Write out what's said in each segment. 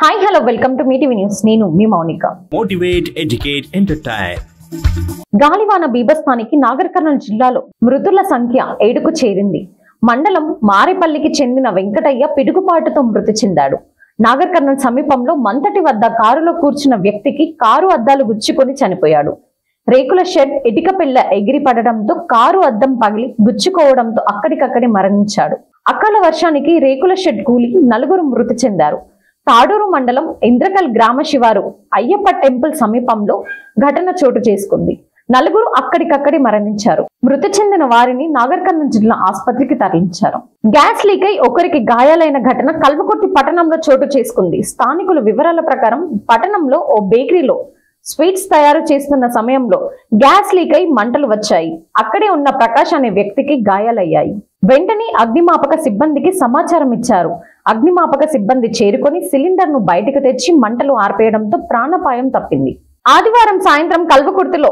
Hi hello welcome to Mee TV news. నేను మీ Mounika. Motivate, educate, entertain. గాలివాన బీభత్సానికి నాగర్ కర్నూలు జిల్లాలో మృతుల సంఖ్య 7కు చేరింది. మండలం మారేపల్లికి చెందిన వెంకటయ్య పిడుగుపాటుతో మృతి చెందాడు. నాగర్ కర్నూలు సమీపంలో మంతటి వద్ద కారులో కూర్చున్న వ్యక్తికి కారు అద్దాలు గుచ్చుకొని చనిపోయాడు. రేకుల షెడ్ ఇటుక పిల్ల ఎగిరి పడడంతో కారు అద్దం పగిలి గుచ్చుకోవడంతో అక్కడికక్కడే మరణించాడు. అకాల వర్షానికి రేకుల షెడ్ కూలి 4 మృతి చెందారు. తాడూరు మండలం ఇంద్రకల్ గ్రామ శివారు అయ్యప్ప టెంపుల్ సమీపంలో ఘటన చోటు చేసుకుంది. 4 అక్కడికక్కడే మరణించారు. మృతి చెందిన వారిని నాగర్ కర్నూలు జిల్లా ఆసుపత్రికి తరలించారు. గ్యాస్ లీక్ అయి ఒకరికి గాయాలైన ఘటన కల్వకుర్తి పట్టణంలో చోటు చేసుకుంది. స్థానికుల వివరాల ప్రకారం పట్టణంలో ఓ బేకరీలో స్వీట్స్ తయారు చేస్తున్న సమయంలో గ్యాస్ లీక్ అయి మంటలు వచ్చాయి. అక్కడే ఉన్న ప్రకాష్ అనే వ్యక్తికి గాయాలయ్యాయి. వెంటనే అగ్నిమాపక సిబ్బందికి సమాచారం ఇచ్చారు. అగ్నిమాపక సిబ్బంది చేరుకొని సిలిండర్ ను బయటకు తెచ్చి మంటలు ఆర్పేయడంతో ప్రాణాపాయం తప్పింది. ఆదివారం సాయంత్రం కల్వకుర్తిలో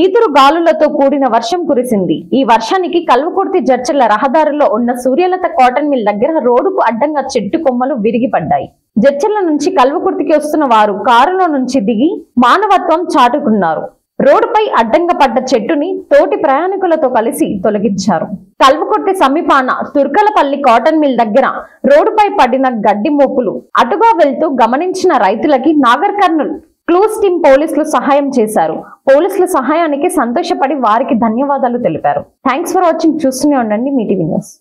ఈదురు గాలులతో కూడిన వర్షం కురిసింది. ఈ వర్షానికి కల్వకుర్తి జడ్చర్ల రహదారిలో ఉన్న సూర్యలత కాటన్ మిల్ దగ్గర రోడ్డుకు అడ్డంగా చెట్టు కొమ్మలు విరిగిపడ్డాయి. జడ్చర్ల నుంచి కల్వకుర్తికి వస్తున్న వారు కారులో నుంచి దిగి మానవత్వం చాటుకున్నారు. రోడ్డుపై అడ్డంగా పడ్డ చెట్టుని తోటి ప్రయాణికులతో కలిసి తొలగించారు. కల్వకుర్తి సమీపాన తుర్కలపల్లి కాటన్ మిల్ దగ్గర రోడ్డుపై పడిన గడ్డి మోపులు అటుగా వెళ్తూ గమనించిన రైతులకి నాగర్ కర్నూల్ క్లూస్ టీం పోలీసులు సహాయం చేశారు. పోలీసుల సహాయానికి సంతోషపడి వారికి ధన్యవాదాలు తెలిపారు. Thanks for watching. చూస్తూనే ఉండండి మీటీవీ న్యూస్.